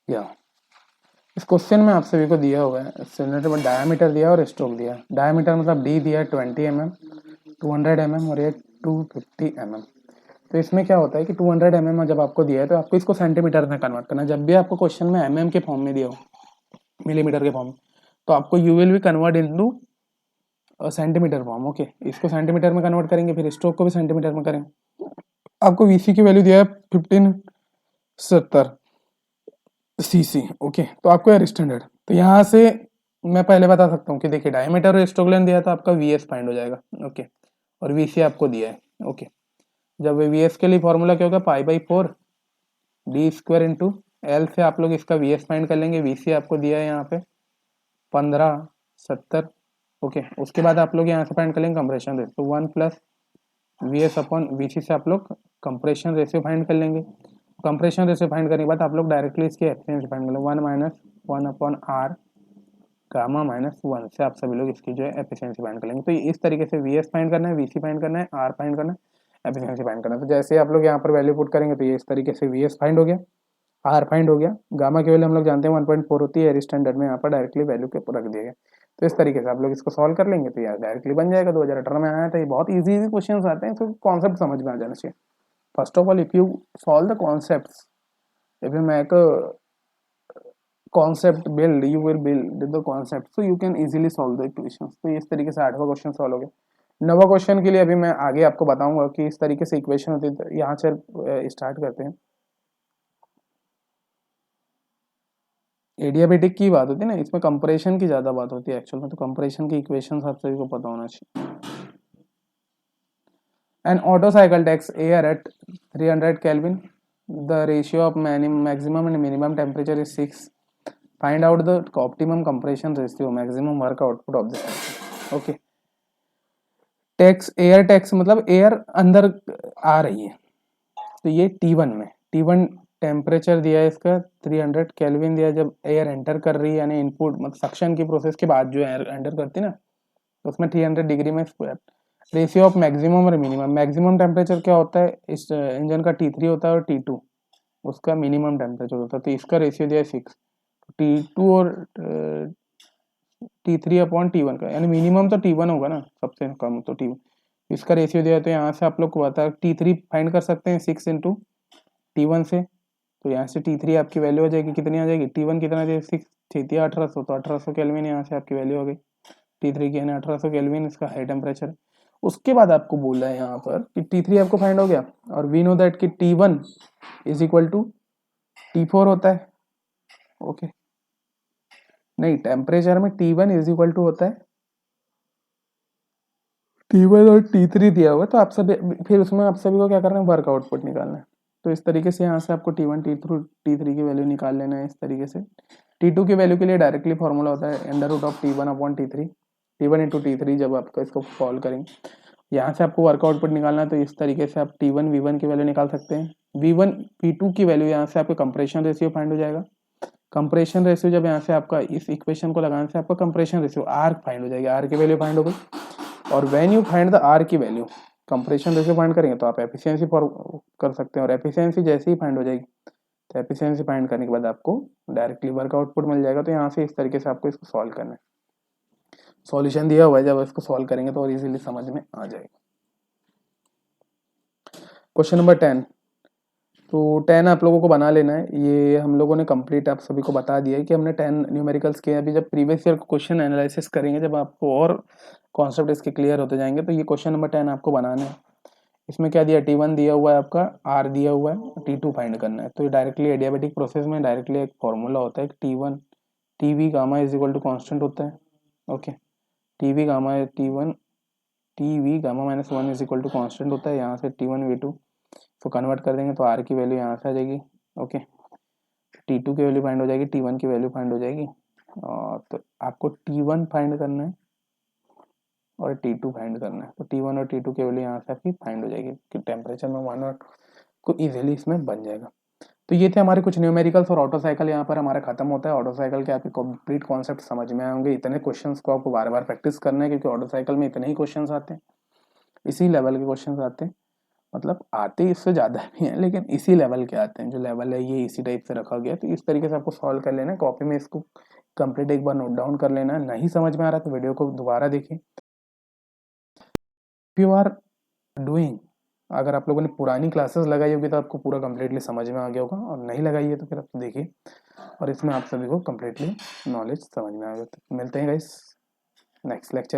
या इस क्वेश्चन में आप सभी को दिया हुआ है सिलेंडर में डायमीटर दिया और स्ट्रोक दिया। डायमीटर मतलब डी दिया है 20 mm, 200 mm और ये 250 mm। तो इसमें क्या होता है कि 200 mm जब आपको दिया है तो आपको इसको सेंटीमीटर में कन्वर्ट करना है। जब भी आपको क्वेश्चन में mm के फॉर्म में दिया हो, मिलीमीटर के फॉर्म में, तो आपको यू विल भी convert into centimetre form. Okay, इसको सेंटीमीटर में कन्वर्ट करेंगे, फिर स्ट्रोक को भी सेंटीमीटर में करेंगे। आपको वीसी की वैल्यू दिया है 1570 सीसी। ओके, तो आपको एयर स्टैंडर्ड, तो यहाँ से मैं पहले बता सकता हूँ कि देखिए डायमीटर और स्ट्रोक लेंथ दिया तो आपका वीएस फाइंड हो जाएगा। ओके, और वीसी आपको दिया है। ओके, जब वीएस के लिए फॉर्मूला क्या होगा, π/4 डी स्क्वायर इंटू एल से आप लोग इसका वीएस फाइंड कर लेंगे। वीसी आपको दिया है यहाँ पे 1570। ओके, उसके बाद आप लोग यहाँ से फाइंड कर लेंगे कंप्रेशन रेशियो, तो 1 प्लस वीएस अपॉन वीसी से आप लोग कंप्रेशन रेशियो फाइंड कर लेंगे। कंप्रेशन रेशियो फाइंड करने के बाद आप लोग डायरेक्टली इसकी एफिशिएंसी फाइंड कर लेंगे, 1 minus 1 upon R gamma minus 1 से आप सभी लोग इसकी जो है एफिशिएंसी फाइंड कर लेंगे। तो इस तरीके से वीएस फाइंड करना है, वीसी फाइंड करना है, आर फाइंड करना है, एफिशिएंसी फाइंड करना है। तो जैसे आप लोग यहाँ पर वैल्यू पुट करेंगे तो ये इस तरीके से वीएस फाइंड हो गया, आर फाइंड हो गया, गामा की वैल्यू हम लोग जानते हैं 1.4 होती है, एयर स्टैंडर्ड में यहाँ पर डायरेक्टली वैल्यू के रख दिया गया। तो इस तरीके से आप लोग इसको सॉल्व कर लेंगे तो यार डायरेक्टली बन जाएगा। 2018 में आया था, ये बहुत इजी क्वेश्चन आते हैं, तो कॉन्सेप्ट समझ में आ जाना चाहिए। First of all if you solve the concepts, if you make a concept build, you will build the concept, so you can easily solve the equations। तो इस तरीके से 8वां क्वेश्चन सॉल्व हो गया। 9वां क्वेश्चन के लिए अभी मैं आगे आपको बताऊंगा कि इस तरीके से इक्वेशन होती है। तो यहाँ से स्टार्ट करते हैं। एडियाबेटिक की बात होती है ना, इसमें कंप्रेशन की ज्यादा बात होती है एक्चुअल में, तो कंप्रेशन की इक्वेशन आप सभी को पता होना चाहिए। An auto cycle takes air at 300 kelvin, the ratio of maximum and minimum temperature is 6, find out the optimum compression ratio, maximum work output of the cycle। okay, tax air tax मतलब air अंदर आ रही है, तो ये T1 में, T1 temperature दिया है इसका 300 केल्विन दिया है। जब एयर एंटर कर रही है यानी इनपुट मतलब सक्शन की प्रोसेस के बाद जो एयर एंटर करती है ना, तो उसमें 300 डिग्री में स्क्वायर। रेशियो ऑफ मैक्सिमम और मिनिमम, मैक्सिमम टेम्परेचर क्या होता है इस इंजन का, T3 होता है और T2 उसका मिनिमम टेम्परेचर होता है। तो इसका रेशियो दिया है 6, T2 और T3 अपॉन T1 का, यानी मिनिमम तो T1 होगा ना, सबसे कम तो T1। इसका रेशियो दिया है, तो यहाँ से आप लोग को पता है T3 फाइंड कर सकते हैं 6 इंटू T1 से। तो यहाँ से T3 आपकी वैल्यू हो जाएगी, कितनी आ जाएगी, T1 कितना दिया 6 थी 1800, तो 1800 केल्विन यहाँ से आपकी वैल्यू हो गई T3 की, यानी 1800 केल्विन इसका हाई टेम्परेचर है। उसके बाद आपको बोला है यहाँ पर कि T3 आपको फाइंड हो गया, और वी नो दैट कि T1 is equal to T4 होता है। ओके, नहीं, टेम्परेचर में T1 इज इक्वल टू होता है T1 और T3 दिया हुआ है, तो आप सभी फिर उसमें आप सभी को क्या करना है, वर्क आउटपुट निकालना है। तो इस तरीके से यहाँ से आपको T1 T3 की वैल्यू निकाल लेना है। इस तरीके से T2 की वैल्यू के लिए डायरेक्टली फॉर्मूला होता है under root of T1 upon T3, T1 into T3। जब आपका इसको सॉल्व करेंगे यहाँ से आपको वर्क आउटपुट निकालना है, तो इस तरीके से आप T1 V1 की वैल्यू निकाल सकते हैं। V1 V2 की वैल्यू यहाँ से आपका कंप्रेशन रेशियो फाइंड हो जाएगा। कंप्रेशन रेशियो जब यहाँ से आपका इस इक्वेशन को लगाने से आपका कंप्रेशन रेशियो आर फाइंड हो जाएगी, आर की वैल्यू फाइंड हो गई। और when you find the R की वैल्यू, कंप्रेशन रेशियो फाइंड करेंगे तो आप एफिशिएंसी कर सकते हैं, और एफिशिएंसी जैसे ही फाइंड हो जाएगी तो एफिशिएंसी फाइंड करने के बाद आपको डायरेक्टली वर्क आउटपुट मिल जाएगा। तो यहाँ से इस तरीके से आपको इसको सॉल्व करना है। सॉल्यूशन दिया हुआ है, जब इसको सॉल्व करेंगे तो और इजीली समझ में आ जाएगा। क्वेश्चन नंबर 10, तो 10 आप लोगों को बना लेना है। ये हम लोगों ने कंप्लीट आप सभी को बता दिया है कि हमने 10 न्यूमेरिकल्स किए। अभी जब प्रीवियस ईयर क्वेश्चन एनालिसिस करेंगे, जब आपको और कॉन्सेप्ट इसके क्लियर होते जाएंगे, तो ये क्वेश्चन नंबर 10 आपको बनाना है। इसमें क्या दिया, T1 दिया हुआ है आपका, R दिया हुआ है, T2 फाइंड करना है। तो ये डायरेक्टली एडियाबेटिक प्रोसेस में डायरेक्टली एक फॉर्मूला होता है कि T1 TV gamma is equal to constant होता है। Okay, TV gamma T1 TV gamma -1 is equal to constant होता है। यहाँ से T1 V2 तो कन्वर्ट कर देंगे तो R की वैल्यू यहाँ से आ जाएगी। ओके, T2 की वैल्यू फाइंड हो जाएगी, T1 की वैल्यू फाइंड हो जाएगी। तो आपको T1 फाइंड करना है और T2 फाइंड करना है। तो T1 और T2 की वैल्यू यहाँ से आपकी फाइंड हो जाएगी कि टेम्परेचर में 1 और को इजीली इसमें बन जाएगा। तो ये थे हमारे कुछ न्यूमेरिकल्स और ऑटो साइकिल यहाँ पर हमारा खत्म होता है। ऑटो साइकिल के आपके कंप्लीट कॉन्सेप्ट समझ में आएंगे। इतने क्वेश्चंस को आपको बार बार प्रैक्टिस करना है क्योंकि ऑटो साइकिल में इतने ही क्वेश्चंस आते हैं, इसी लेवल के क्वेश्चंस आते हैं। मतलब आते इससे ज़्यादा भी हैं लेकिन इसी लेवल के आते हैं। जो लेवल है ये इसी टाइप से रखा गया, तो इस तरीके से आपको सॉल्व कर लेना है। कॉपी में इसको कंप्लीट एक बार नोट डाउन कर लेना है। नहीं समझ में आ रहा तो वीडियो को दोबारा देखिए। इफ यू आर डूइंग, अगर आप लोगों ने पुरानी क्लासेस लगाई होगी तो आपको पूरा कंप्लीटली समझ में आ गया होगा, और नहीं लगाई है तो फिर आप देखिए और इसमें आप सभी को कंप्लीटली नॉलेज समझ में आ गया। तो मिलते हैं गाइस नेक्स्ट लेक्चर।